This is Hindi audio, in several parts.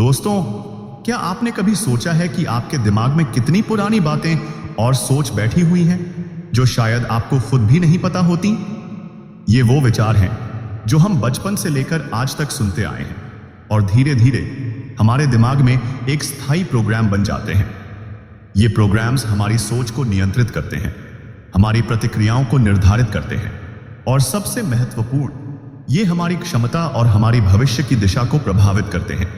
दोस्तों, क्या आपने कभी सोचा है कि आपके दिमाग में कितनी पुरानी बातें और सोच बैठी हुई हैं जो शायद आपको खुद भी नहीं पता होती? ये वो विचार हैं जो हम बचपन से लेकर आज तक सुनते आए हैं और धीरे धीरे हमारे दिमाग में एक स्थायी प्रोग्राम बन जाते हैं। ये प्रोग्राम्स हमारी सोच को नियंत्रित करते हैं, हमारी प्रतिक्रियाओं को निर्धारित करते हैं और सबसे महत्वपूर्ण, ये हमारी क्षमता और हमारी भविष्य की दिशा को प्रभावित करते हैं।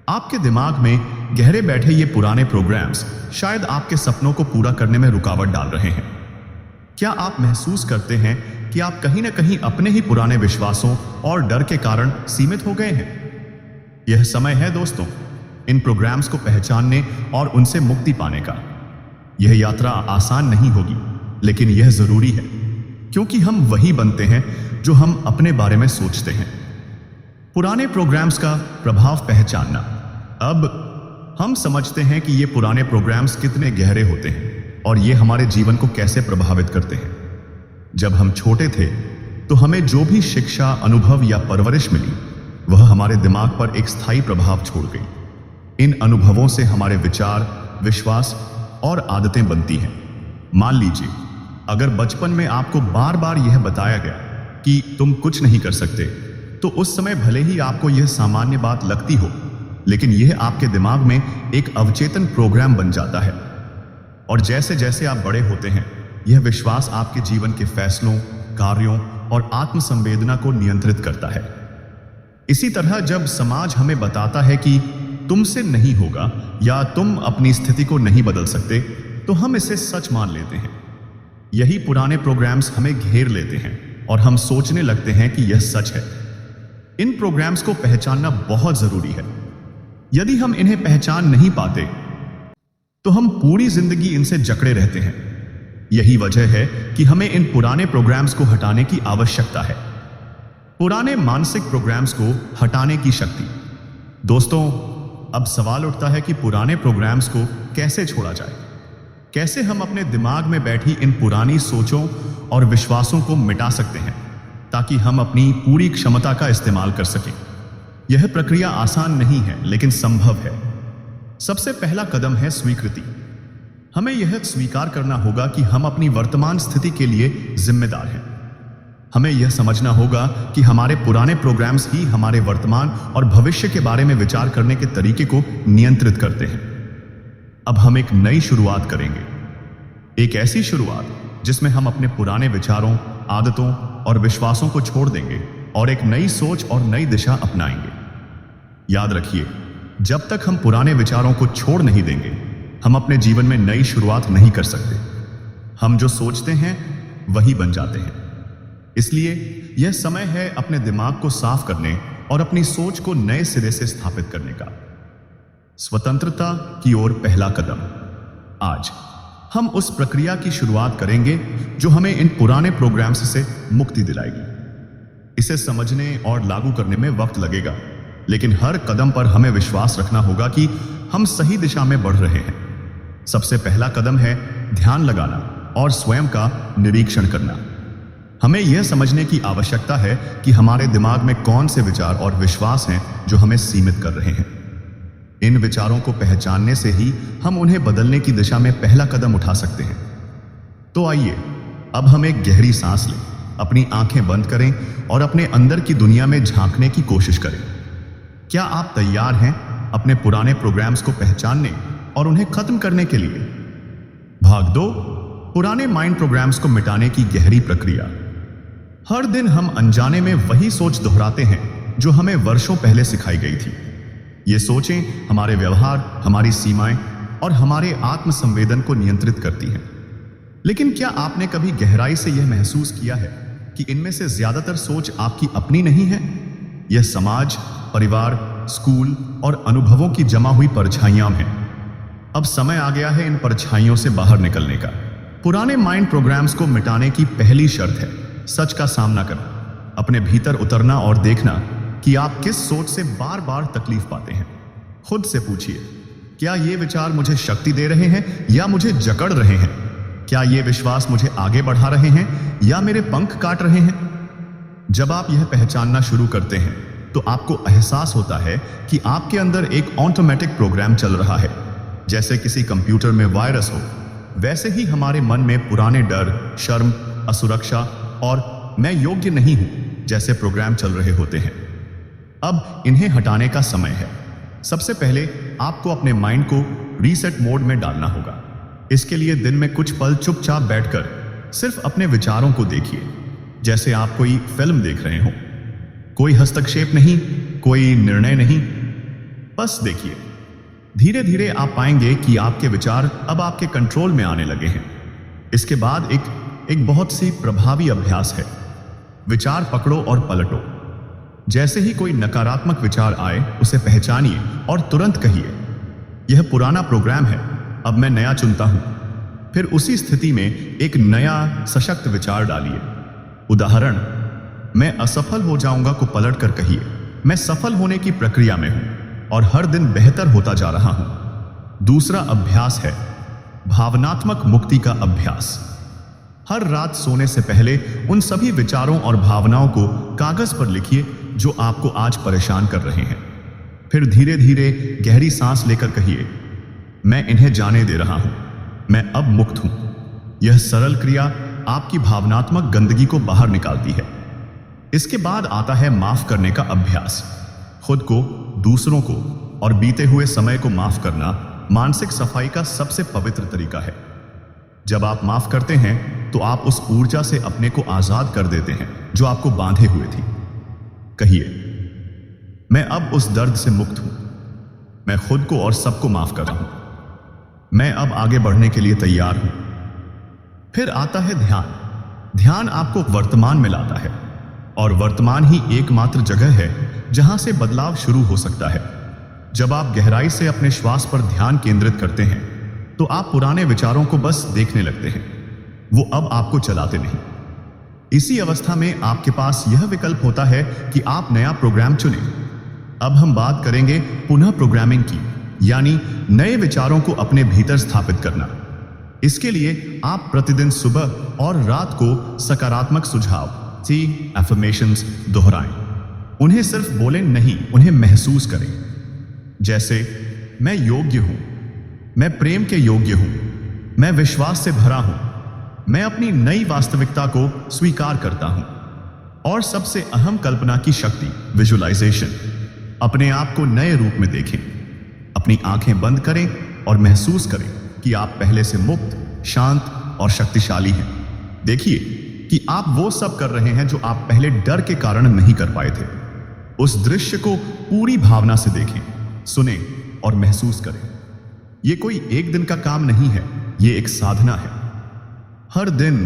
आपके दिमाग में गहरे बैठे ये पुराने प्रोग्राम्स शायद आपके सपनों को पूरा करने में रुकावट डाल रहे हैं। क्या आप महसूस करते हैं कि आप कहीं ना कहीं अपने ही पुराने विश्वासों और डर के कारण सीमित हो गए हैं? यह समय है दोस्तों, इन प्रोग्राम्स को पहचानने और उनसे मुक्ति पाने का। यह यात्रा आसान नहीं होगी, लेकिन यह जरूरी है, क्योंकि हम वही बनते हैं जो हम अपने बारे में सोचते हैं। पुराने प्रोग्राम्स का प्रभाव पहचानना। अब हम समझते हैं कि ये पुराने प्रोग्राम्स कितने गहरे होते हैं और ये हमारे जीवन को कैसे प्रभावित करते हैं। जब हम छोटे थे तो हमें जो भी शिक्षा, अनुभव या परवरिश मिली, वह हमारे दिमाग पर एक स्थायी प्रभाव छोड़ गई। इन अनुभवों से हमारे विचार, विश्वास और आदतें बनती हैं। मान लीजिए, अगर बचपन में आपको बार बार यह बताया गया कि तुम कुछ नहीं कर सकते, तो उस समय भले ही आपको यह सामान्य बात लगती हो, लेकिन यह आपके दिमाग में एक अवचेतन प्रोग्राम बन जाता है। और जैसे जैसे आप बड़े होते हैं, यह विश्वास आपके जीवन के फैसलों, कार्यों और आत्मसंवेदना को नियंत्रित करता है। इसी तरह जब समाज हमें बताता है कि तुमसे नहीं होगा या तुम अपनी स्थिति को नहीं बदल सकते, तो हम इसे सच मान लेते हैं। यही पुराने प्रोग्राम्स हमें घेर लेते हैं और हम सोचने लगते हैं कि यह सच है। इन प्रोग्राम्स को पहचानना बहुत जरूरी है। यदि हम इन्हें पहचान नहीं पाते तो हम पूरी जिंदगी इनसे जकड़े रहते हैं। यही वजह है कि हमें इन पुराने प्रोग्राम्स को हटाने की आवश्यकता है। पुराने मानसिक प्रोग्राम्स को हटाने की शक्ति। दोस्तों, अब सवाल उठता है कि पुराने प्रोग्राम्स को कैसे छोड़ा जाए? कैसे हम अपने दिमाग में बैठी इन पुरानी सोचों और विश्वासों को मिटा सकते हैं ताकि हम अपनी पूरी क्षमता का इस्तेमाल कर सकें? यह प्रक्रिया आसान नहीं है, लेकिन संभव है। सबसे पहला कदम है स्वीकृति। हमें यह स्वीकार करना होगा कि हम अपनी वर्तमान स्थिति के लिए जिम्मेदार हैं। हमें यह समझना होगा कि हमारे पुराने प्रोग्राम्स ही हमारे वर्तमान और भविष्य के बारे में विचार करने के तरीके को नियंत्रित करते हैं। अब हम एक नई शुरुआत करेंगे, एक ऐसी शुरुआत जिसमें हम अपने पुराने विचारों, आदतों और विश्वासों को छोड़ देंगे और एक नई सोच और नई दिशा अपनाएंगे। याद रखिए, जब तक हम पुराने विचारों को छोड़ नहीं देंगे, हम अपने जीवन में नई शुरुआत नहीं कर सकते। हम जो सोचते हैं वही बन जाते हैं। इसलिए यह समय है अपने दिमाग को साफ करने और अपनी सोच को नए सिरे से स्थापित करने का। स्वतंत्रता की ओर पहला कदम। आज हम उस प्रक्रिया की शुरुआत करेंगे जो हमें इन पुराने प्रोग्राम्स से मुक्ति दिलाएगी। इसे समझने और लागू करने में वक्त लगेगा, लेकिन हर कदम पर हमें विश्वास रखना होगा कि हम सही दिशा में बढ़ रहे हैं। सबसे पहला कदम है ध्यान लगाना और स्वयं का निरीक्षण करना। हमें यह समझने की आवश्यकता है कि हमारे दिमाग में कौन से विचार और विश्वास हैं जो हमें सीमित कर रहे हैं। इन विचारों को पहचानने से ही हम उन्हें बदलने की दिशा में पहला कदम उठा सकते हैं। तो आइए, अब हम एक गहरी सांस लें, अपनी आंखें बंद करें और अपने अंदर की दुनिया में झांकने की कोशिश करें। क्या आप तैयार हैं अपने पुराने प्रोग्राम्स को पहचानने और उन्हें खत्म करने के लिए? भाग 2, पुराने माइंड प्रोग्राम्स को मिटाने की गहरी प्रक्रिया। हर दिन हम अनजाने में वही सोच दोहराते हैं जो हमें वर्षों पहले सिखाई गई थी। ये सोचें हमारे व्यवहार, हमारी सीमाएं और हमारे आत्मसंवेदन को नियंत्रित करती हैं। लेकिन क्या आपने कभी गहराई से यह महसूस किया है कि इनमें से ज्यादातर सोच आपकी अपनी नहीं है? यह समाज, परिवार, स्कूल और अनुभवों की जमा हुई परछाइयां हैं। अब समय आ गया है इन परछाइयों से बाहर निकलने का। पुराने माइंड प्रोग्राम्स को मिटाने की पहली शर्त है सच का सामना करना, अपने भीतर उतरना और देखना कि आप किस सोच से बार बार तकलीफ पाते हैं। खुद से पूछिए, क्या ये विचार मुझे शक्ति दे रहे हैं या मुझे जकड़ रहे हैं? क्या ये विश्वास मुझे आगे बढ़ा रहे हैं या मेरे पंख काट रहे हैं? जब आप यह पहचानना शुरू करते हैं तो आपको एहसास होता है कि आपके अंदर एक ऑटोमेटिक प्रोग्राम चल रहा है। जैसे किसी कंप्यूटर में वायरस हो, वैसे ही हमारे मन में पुराने डर, शर्म, असुरक्षा और मैं योग्य नहीं हूं जैसे प्रोग्राम चल रहे होते हैं। अब इन्हें हटाने का समय है। सबसे पहले आपको अपने माइंड को रीसेट मोड में डालना होगा। इसके लिए दिन में कुछ पल चुपचाप बैठकर सिर्फ अपने विचारों को देखिए, जैसे आप कोई फिल्म देख रहे हो। कोई हस्तक्षेप नहीं, कोई निर्णय नहीं, बस देखिए। धीरे धीरे आप पाएंगे कि आपके विचार अब आपके कंट्रोल में आने लगे हैं। इसके बाद एक बहुत सी प्रभावी अभ्यास है। विचार पकड़ो और पलटो। जैसे ही कोई नकारात्मक विचार आए, उसे पहचानिए और तुरंत कहिए, यह पुराना प्रोग्राम है, अब मैं नया चुनता हूं। फिर उसी स्थिति में एक नया सशक्त विचार डालिए। उदाहरण, मैं असफल हो जाऊंगा को पलट कर कहिए, मैं सफल होने की प्रक्रिया में हूं और हर दिन बेहतर होता जा रहा हूं। दूसरा अभ्यास है भावनात्मक मुक्ति का अभ्यास। हर रात सोने से पहले उन सभी विचारों और भावनाओं को कागज पर लिखिए जो आपको आज परेशान कर रहे हैं। फिर धीरे धीरे गहरी सांस लेकर कहिए, मैं इन्हें जाने दे रहा हूं, मैं अब मुक्त हूं। यह सरल क्रिया आपकी भावनात्मक गंदगी को बाहर निकालती है। इसके बाद आता है माफ करने का अभ्यास। खुद को, दूसरों को और बीते हुए समय को माफ करना मानसिक सफाई का सबसे पवित्र तरीका है। जब आप माफ करते हैं तो आप उस ऊर्जा से अपने को आजाद कर देते हैं जो आपको बांधे हुए थी। कहिए, मैं अब उस दर्द से मुक्त हूं, मैं खुद को और सबको माफ कर रहा हूं, मैं अब आगे बढ़ने के लिए तैयार हूं। फिर आता है ध्यान। ध्यान आपको वर्तमान में लाता है और वर्तमान ही एकमात्र जगह है जहां से बदलाव शुरू हो सकता है। जब आप गहराई से अपने श्वास पर ध्यान केंद्रित करते हैं तो आप पुराने विचारों को बस देखने लगते हैं, वो अब आपको चलाते नहीं। इसी अवस्था में आपके पास यह विकल्प होता है कि आप नया प्रोग्राम चुनें। अब हम बात करेंगे पुनः प्रोग्रामिंग की, यानी नए विचारों को अपने भीतर स्थापित करना। इसके लिए आप प्रतिदिन सुबह और रात को सकारात्मक सुझाव, एफर्मेशंस दोहराएं। उन्हें सिर्फ बोलें नहीं, उन्हें महसूस करें। जैसे, मैं योग्य हूं, मैं प्रेम के योग्य हूं, मैं विश्वास से भरा हूं, मैं अपनी नई वास्तविकता को स्वीकार करता हूं। और सबसे अहम कल्पना की शक्ति, विजुअलाइजेशन। अपने आप को नए रूप में देखें। अपनी आंखें बंद करें और महसूस करें कि आप पहले से मुक्त, शांत और शक्तिशाली हैं। देखिए कि आप वो सब कर रहे हैं जो आप पहले डर के कारण नहीं कर पाए थे। उस दृश्य को पूरी भावना से देखें, सुनें और महसूस करें। यह कोई एक दिन का काम नहीं है, यह एक साधना है। हर दिन,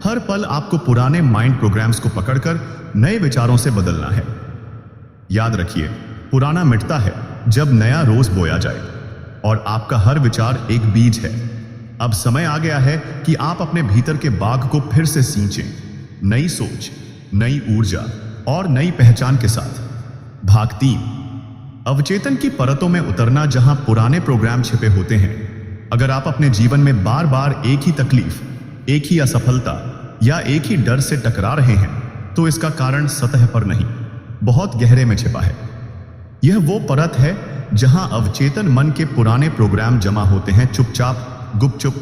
हर पल आपको पुराने माइंड प्रोग्राम्स को पकड़कर नए विचारों से बदलना है। याद रखिए, पुराना मिटता है जब नया रोज बोया जाए और आपका हर विचार एक बीज है। अब समय आ गया है कि आप अपने भीतर के बाग को फिर से सींचें, नई सोच, नई ऊर्जा और नई पहचान के साथ। भाग 3, अवचेतन की परतों में उतरना, जहां पुराने प्रोग्राम छिपे होते हैं। अगर आप अपने जीवन में बार बार एक ही तकलीफ, एक ही असफलता या एक ही डर से टकरा रहे हैं, तो इसका कारण सतह पर नहीं, बहुत गहरे में छिपा है। यह वो परत है जहां अवचेतन मन के पुराने प्रोग्राम जमा होते हैं, चुपचाप, गुपचुप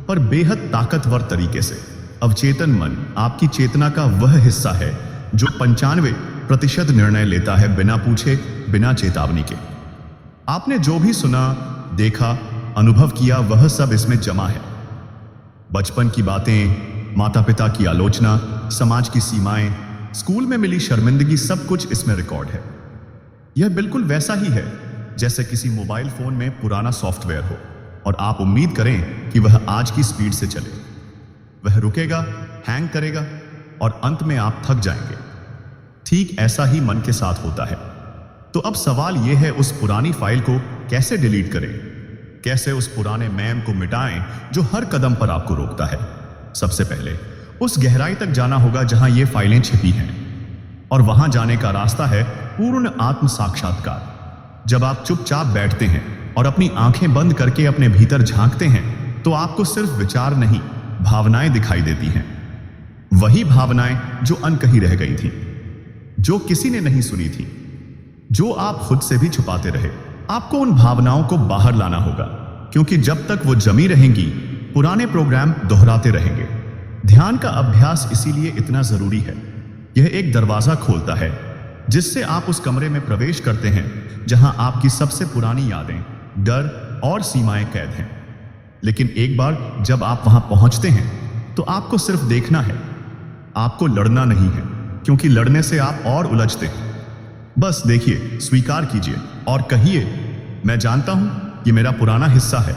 पर बेहद ताकतवर तरीके से। अवचेतन मन आपकी चेतना का वह हिस्सा है जो 95% निर्णय लेता है बिना पूछे, बिना चेतावनी के। आपने जो भी सुना, देखा, अनुभव किया, वह सब इसमें जमा है। बचपन की बातें, माता पिता की आलोचना, समाज की सीमाएं, स्कूल में मिली शर्मिंदगी, सब कुछ इसमें रिकॉर्ड है। यह बिल्कुल वैसा ही है जैसे किसी मोबाइल फोन में पुराना सॉफ्टवेयर हो और आप उम्मीद करें कि वह आज की स्पीड से चले। वह रुकेगा, हैंग करेगा और अंत में आप थक जाएंगे। ठीक ऐसा ही मन के साथ होता है। तो अब सवाल यह है, उस पुरानी फाइल को कैसे डिलीट करें? कैसे उस पुराने मैम को मिटाएं जो हर कदम पर आपको रोकता है? सबसे पहले उस गहराई तक जाना होगा जहां ये फाइलें छिपी हैं, और वहां जाने का रास्ता है पूर्ण आत्म साक्षात्कार। जब आप चुपचाप बैठते हैं और अपनी आंखें बंद करके अपने भीतर झांकते हैं, तो आपको सिर्फ विचार नहीं, भावनाएं दिखाई देती हैं। वही भावनाएं जो अनकही रह गई थी, जो किसी ने नहीं सुनी थी। जो आप खुद से भी छुपाते रहे। आपको उन भावनाओं को बाहर लाना होगा, क्योंकि जब तक वो जमी रहेंगी पुराने प्रोग्राम दोहराते रहेंगे। ध्यान का अभ्यास इसीलिए इतना जरूरी है। यह एक दरवाजा खोलता है जिससे आप उस कमरे में प्रवेश करते हैं जहां आपकी सबसे पुरानी यादें, डर और सीमाएं कैद हैं। लेकिन एक बार जब आप वहां पहुंचते हैं तो आपको सिर्फ देखना है, आपको लड़ना नहीं है, क्योंकि लड़ने से आप और उलझते हैं। बस देखिए, स्वीकार कीजिए और कहिए, मैं जानता हूं ये मेरा पुराना हिस्सा है,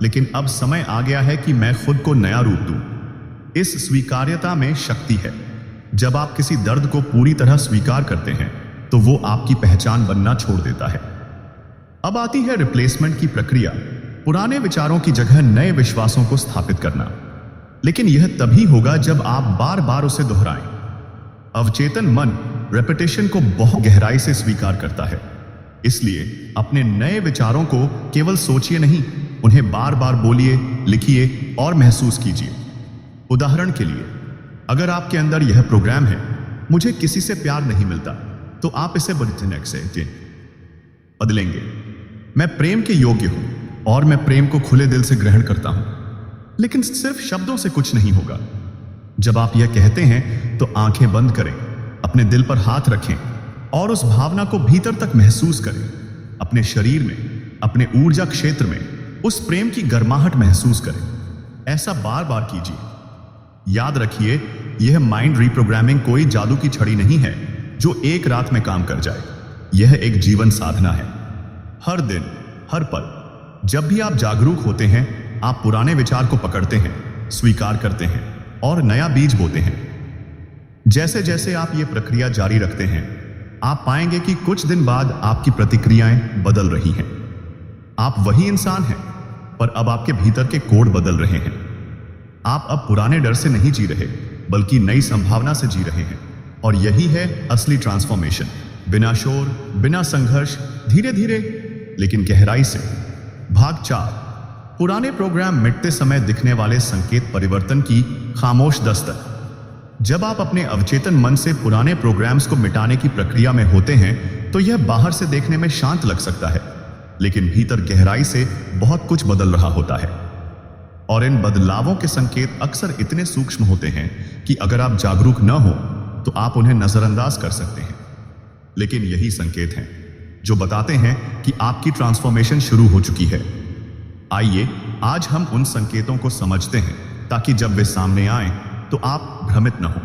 लेकिन अब समय आ गया है कि मैं खुद को नया रूप दूं। इस स्वीकार्यता में शक्ति है। जब आप किसी दर्द को पूरी तरह स्वीकार करते हैं तो वो आपकी पहचान बनना छोड़ देता है। अब आती है रिप्लेसमेंट की प्रक्रिया, पुराने विचारों की जगह नए विश्वासों को स्थापित करना। लेकिन यह तभी होगा जब आप बार बार उसे दोहराएं। अवचेतन मन रेपिटेशन को बहुत गहराई से स्वीकार करता है। इसलिए अपने नए विचारों को केवल सोचिए नहीं, उन्हें बार बार बोलिए, लिखिए और महसूस कीजिए। उदाहरण के लिए, अगर आपके अंदर यह प्रोग्राम है, मुझे किसी से प्यार नहीं मिलता, तो आप इसे बदलेंगे। मैं प्रेम के योग्य हूं और मैं प्रेम को खुले दिल से ग्रहण करता हूं। लेकिन सिर्फ शब्दों से कुछ नहीं होगा। जब आप यह कहते हैं तो आंखें बंद करें, अपने दिल पर हाथ रखें और उस भावना को भीतर तक महसूस करें। अपने शरीर में, अपने ऊर्जा क्षेत्र में उस प्रेम की गर्माहट महसूस करें। ऐसा बार बार कीजिए। याद रखिए, यह माइंड रिप्रोग्रामिंग कोई जादू की छड़ी नहीं है जो एक रात में काम कर जाए। यह एक जीवन साधना है। हर दिन, हर पल, जब भी आप जागरूक होते हैं, आप पुराने विचार को पकड़ते हैं, स्वीकार करते हैं और नया बीज बोते हैं। जैसे जैसे आप ये प्रक्रिया जारी रखते हैं, आप पाएंगे कि कुछ दिन बाद आपकी प्रतिक्रियाएं बदल रही हैं। आप वही इंसान हैं, पर अब आपके भीतर के कोड बदल रहे हैं। आप अब पुराने डर से नहीं जी रहे, बल्कि नई संभावना से जी रहे हैं। और यही है असली ट्रांसफॉर्मेशन। बिना शोर, बिना संघर्ष, धीरे धीरे लेकिन गहराई से। भाग 4, पुराने प्रोग्राम मिटते समय दिखने वाले संकेत, परिवर्तन की खामोश दस्तक। जब आप अपने अवचेतन मन से पुराने प्रोग्राम्स को मिटाने की प्रक्रिया में होते हैं तो यह बाहर से देखने में शांत लग सकता है, लेकिन भीतर गहराई से बहुत कुछ बदल रहा होता है। और इन बदलावों के संकेत अक्सर इतने सूक्ष्म होते हैं कि अगर आप जागरूक न हो तो आप उन्हें नजरअंदाज कर सकते हैं। लेकिन यही संकेत हैं जो बताते हैं कि आपकी ट्रांसफॉर्मेशन शुरू हो चुकी है। आइए आज हम उन संकेतों को समझते हैं, ताकि जब वे सामने आएं तो आप भ्रमित न हो,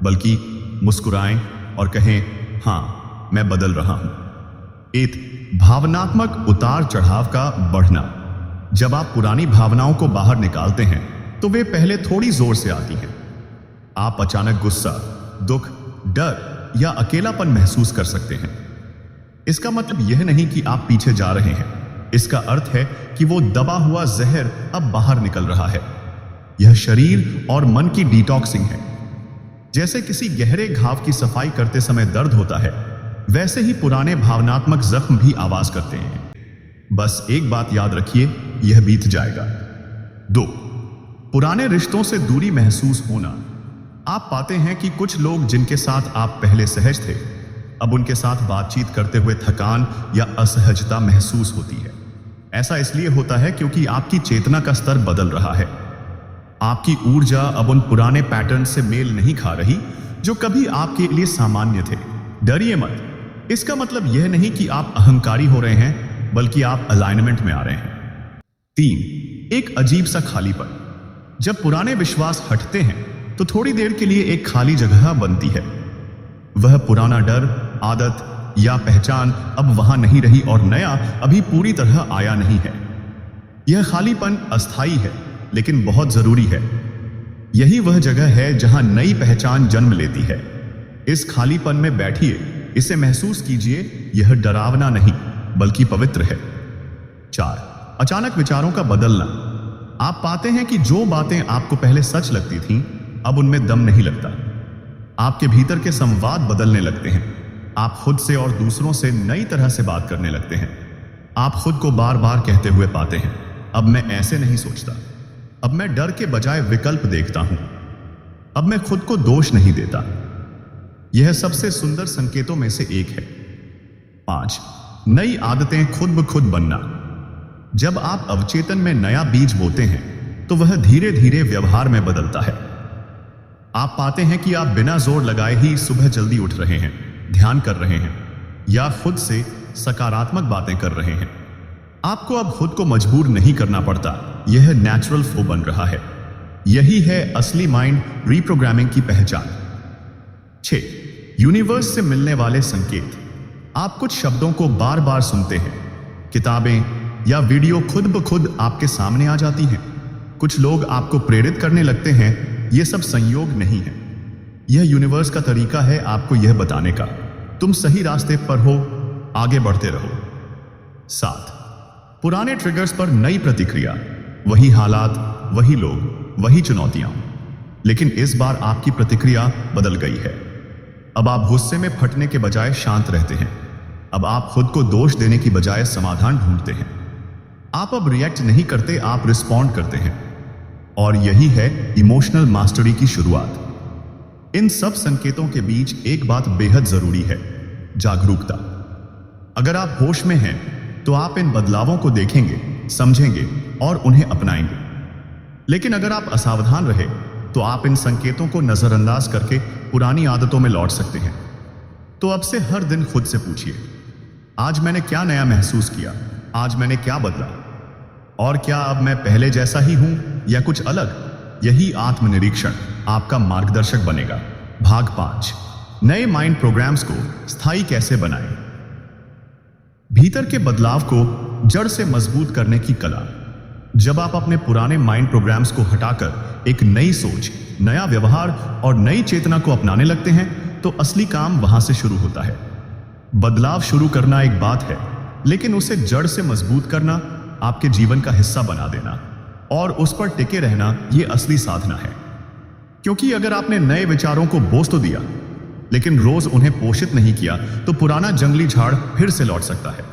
बल्कि मुस्कुराएं और कहें, हाँ, मैं बदल रहा हूं। एक भावनात्मक उतार चढ़ाव का बढ़ना। जब आप पुरानी भावनाओं को बाहर निकालते हैं तो वे पहले थोड़ी जोर से आती हैं। आप अचानक गुस्सा, दुख, डर या अकेलापन महसूस कर सकते हैं। इसका मतलब यह नहीं कि आप पीछे जा रहे हैं। इसका अर्थ है कि वो दबा हुआ जहर अब बाहर निकल रहा है। यह शरीर और मन की डिटॉक्सिंग है। जैसे किसी गहरे घाव की सफाई करते समय दर्द होता है, वैसे ही पुराने भावनात्मक जख्म भी आवाज करते हैं। बस एक बात याद रखिए, यह बीत जाएगा। 2, पुराने रिश्तों से दूरी महसूस होना। आप पाते हैं कि कुछ लोग जिनके साथ आप पहले सहज थे, अब उनके साथ बातचीत करते हुए थकान या असहजता महसूस होती है। ऐसा इसलिए होता है क्योंकि आपकी चेतना का स्तर बदल रहा है। आपकी ऊर्जा अब उन पुराने पैटर्न से मेल नहीं खा रही जो कभी आपके लिए सामान्य थे। डरिए मत। इसका मतलब यह नहीं कि आप अहंकारी हो रहे हैं, बल्कि आप अलाइनमेंट में आ रहे हैं। 3, एक अजीब सा खालीपन। जब पुराने विश्वास हटते हैं तो थोड़ी देर के लिए एक खाली जगह बनती है। वह पुराना डर, आदत या पहचान अब वहां नहीं रही और नया अभी पूरी तरह आया नहीं है। यह खालीपन अस्थायी है, लेकिन बहुत जरूरी है। यही वह जगह है जहां नई पहचान जन्म लेती है। इस खालीपन में बैठिए, इसे महसूस कीजिए। यह डरावना नहीं, बल्कि पवित्र है। 4, अचानक विचारों का बदलना। आप पाते हैं कि जो बातें आपको पहले सच लगती थीं, अब उनमें दम नहीं लगता। आपके भीतर के संवाद बदलने लगते हैं। आप खुद से और दूसरों से नई तरह से बात करने लगते हैं। आप खुद को बार बार कहते हुए पाते हैं, अब मैं ऐसे नहीं सोचता। अब मैं डर के बजाय विकल्प देखता हूं। अब मैं खुद को दोष नहीं देता। यह सबसे सुंदर संकेतों में से एक है। 5. नई आदतें खुद ब खुद बनना। जब आप अवचेतन में नया बीज बोते हैं तो वह धीरे धीरे व्यवहार में बदलता है। आप पाते हैं कि आप बिना जोर लगाए ही सुबह जल्दी उठ रहे हैं, ध्यान कर रहे हैं या खुद से सकारात्मक बातें कर रहे हैं। आपको अब खुद को मजबूर नहीं करना पड़ता, यह नेचुरल फ्लो बन रहा है। यही है असली माइंड रीप्रोग्रामिंग की पहचान। 6. यूनिवर्स से मिलने वाले संकेत। आप कुछ शब्दों को बार बार सुनते हैं, किताबें या वीडियो खुद ब खुद आपके सामने आ जाती हैं। कुछ लोग आपको प्रेरित करने लगते हैं। यह सब संयोग नहीं है, यह यूनिवर्स का तरीका है आपको यह बताने का तुम सही रास्ते पर हो, आगे बढ़ते रहो। 7. पुराने ट्रिगर्स पर नई प्रतिक्रिया। वही हालात, वही लोग, वही चुनौतियां, लेकिन इस बार आपकी प्रतिक्रिया बदल गई है। अब आप गुस्से में फटने के बजाय शांत रहते हैं। अब आप खुद को दोष देने की बजाय समाधान ढूंढते हैं। आप अब रिएक्ट नहीं करते, आप रिस्पॉन्ड करते हैं। और यही है इमोशनल मास्टरी की शुरुआत। इन सब संकेतों के बीच एक बात बेहद जरूरी है, जागरूकता। अगर आप होश में हैं तो आप इन बदलावों को देखेंगे, समझेंगे और उन्हें अपनाएंगे। लेकिन अगर आप असावधान रहे तो आप इन संकेतों को नजरअंदाज करके पुरानी आदतों में लौट सकते हैं। तो अब से हर दिन खुद से पूछिए, आज मैंने क्या नया महसूस किया, आज मैंने क्या बदला, और क्या अब मैं पहले जैसा ही हूं या कुछ अलग। यही आत्मनिरीक्षण आपका मार्गदर्शक बनेगा। भाग 5, नए माइंड प्रोग्राम्स को स्थायी कैसे बनाएं। भीतर के बदलाव को जड़ से मजबूत करने की कला। जब आप अपने पुराने माइंड प्रोग्राम्स को हटाकर एक नई सोच, नया व्यवहार और नई चेतना को अपनाने लगते हैं तो असली काम वहां से शुरू होता है। बदलाव शुरू करना एक बात है, लेकिन उसे जड़ से मजबूत करना, आपके जीवन का हिस्सा बना देना और उस पर टिके रहना, यह असली साधना है। क्योंकि अगर आपने नए विचारों को बोझ तो दिया लेकिन रोज उन्हें पोषित नहीं किया तो पुराना जंगली झाड़ फिर से लौट सकता है।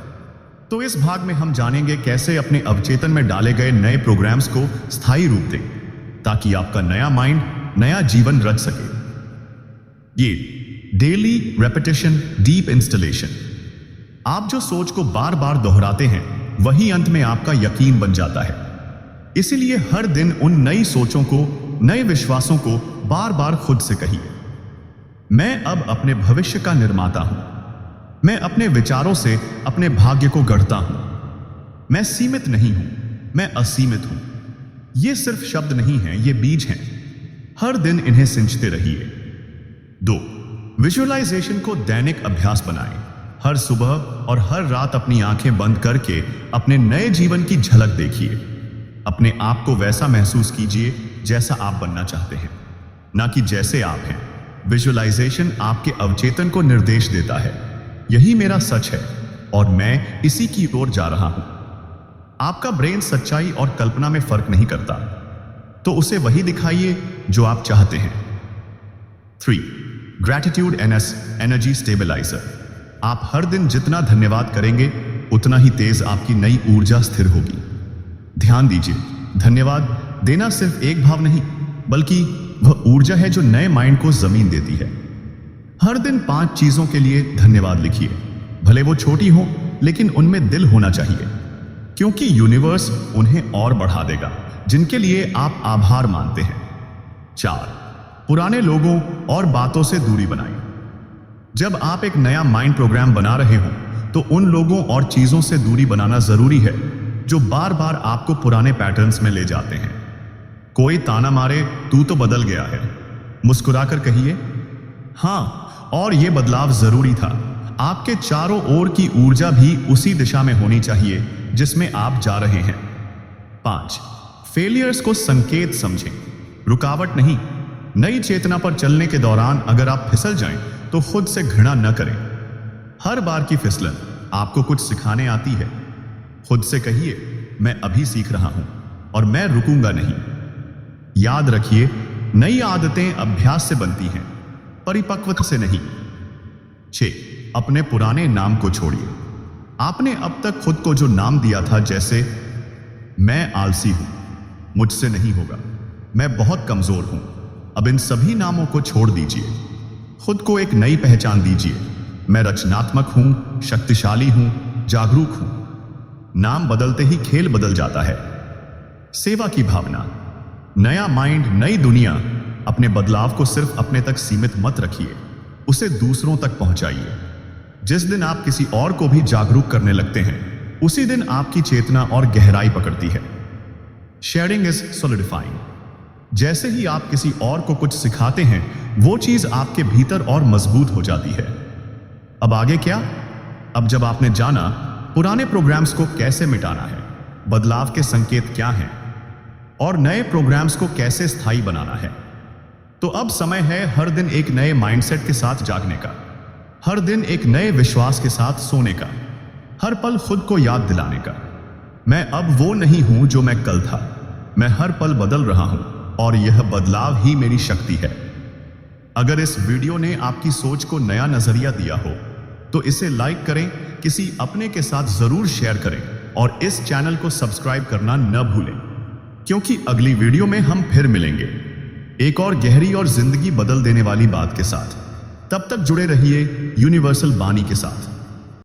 तो इस भाग में हम जानेंगे कैसे अपने अवचेतन में डाले गए नए प्रोग्राम्स को स्थायी रूप दें ताकि आपका नया माइंड नया जीवन रच सके। ये डेली रेपिटेशन डीप इंस्टॉलेशन। आप जो सोच को बार बार दोहराते हैं वही अंत में आपका यकीन बन जाता है। इसीलिए हर दिन उन नई सोचों को, नए विश्वासों को बार बार खुद से कहिए, मैं अब अपने भविष्य का निर्माता हूं। मैं अपने विचारों से अपने भाग्य को गढ़ता हूं। मैं सीमित नहीं हूं, मैं असीमित हूं। ये सिर्फ शब्द नहीं हैं, ये बीज हैं। हर दिन इन्हें सिंचते रहिए। 2. विजुअलाइजेशन को दैनिक अभ्यास बनाएं। हर सुबह और हर रात अपनी आंखें बंद करके अपने नए जीवन की झलक देखिए। अपने आप को वैसा महसूस कीजिए जैसा आप बनना चाहते हैं, ना कि जैसे आप हैं। विजुअलाइजेशन आपके अवचेतन को निर्देश देता है, यही मेरा सच है और मैं इसी की ओर जा रहा हूं। आपका ब्रेन सच्चाई और कल्पना में फर्क नहीं करता, तो उसे वही दिखाइए जो आप चाहते हैं। 3. Gratitude energy stabiliser. आप हर दिन जितना धन्यवाद करेंगे उतना ही तेज आपकी नई ऊर्जा स्थिर होगी। ध्यान दीजिए, धन्यवाद देना सिर्फ एक भाव नहीं, बल्कि वह ऊर्जा है जो नए माइंड को जमीन देती है। हर दिन 5 चीजों के लिए धन्यवाद लिखिए, भले वो छोटी हो लेकिन उनमें दिल होना चाहिए, क्योंकि यूनिवर्स उन्हें और बढ़ा देगा जिनके लिए आप आभार मानते हैं। 4. पुराने लोगों और बातों से दूरी बनाएं। जब आप एक नया माइंड प्रोग्राम बना रहे हो तो उन लोगों और चीजों से दूरी बनाना जरूरी है जो बार बार आपको पुराने पैटर्न्स में ले जाते हैं। कोई ताना मारे, तू तो बदल गया है, मुस्कुराकर कहिए, हाँ, और यह बदलाव जरूरी था। आपके चारों ओर की ऊर्जा भी उसी दिशा में होनी चाहिए जिसमें आप जा रहे हैं। 5. फेलियर्स को संकेत समझें, रुकावट नहीं। नई चेतना पर चलने के दौरान अगर आप फिसल जाएं तो खुद से घृणा न करें। हर बार की फिसलन आपको कुछ सिखाने आती है। खुद से कहिए, मैं अभी सीख रहा हूं और मैं रुकूंगा नहीं। याद रखिए, नई आदतें अभ्यास से बनती हैं, परिपक्वता से नहीं। 6. अपने पुराने नाम को छोड़िए। आपने अब तक खुद को जो नाम दिया था, जैसे मैं आलसी हूं, मुझसे नहीं होगा, मैं बहुत कमजोर हूं, अब इन सभी नामों को छोड़ दीजिए। खुद को एक नई पहचान दीजिए। मैं रचनात्मक हूं, शक्तिशाली हूं, जागरूक हूं। नाम बदलते ही खेल बदल जाता है। सेवा की भावना, नया माइंड, नई दुनिया। अपने बदलाव को सिर्फ अपने तक सीमित मत रखिए, उसे दूसरों तक पहुंचाइए। जिस दिन आप किसी और को भी जागरूक करने लगते हैं, उसी दिन आपकी चेतना और गहराई पकड़ती है। Sharing is solidifying. जैसे ही आप किसी और को कुछ सिखाते हैं, वो चीज आपके भीतर और मजबूत हो जाती है। अब आगे क्या? अब जब आपने जाना पुराने प्रोग्राम्स को कैसे मिटाना है, बदलाव के संकेत क्या हैं और नए प्रोग्राम्स को कैसे स्थायी बनाना है, तो अब समय है हर दिन एक नए माइंडसेट के साथ जागने का, हर दिन एक नए विश्वास के साथ सोने का, हर पल खुद को याद दिलाने का, मैं अब वो नहीं हूं जो मैं कल था। मैं हर पल बदल रहा हूं और यह बदलाव ही मेरी शक्ति है। अगर इस वीडियो ने आपकी सोच को नया नजरिया दिया हो तो इसे लाइक करें, किसी अपने के साथ जरूर शेयर करें और इस चैनल को सब्सक्राइब करना न भूलें, क्योंकि अगली वीडियो में हम फिर मिलेंगे एक और गहरी और जिंदगी बदल देने वाली बात के साथ। तब तक जुड़े रहिए यूनिवर्सल बानी के साथ।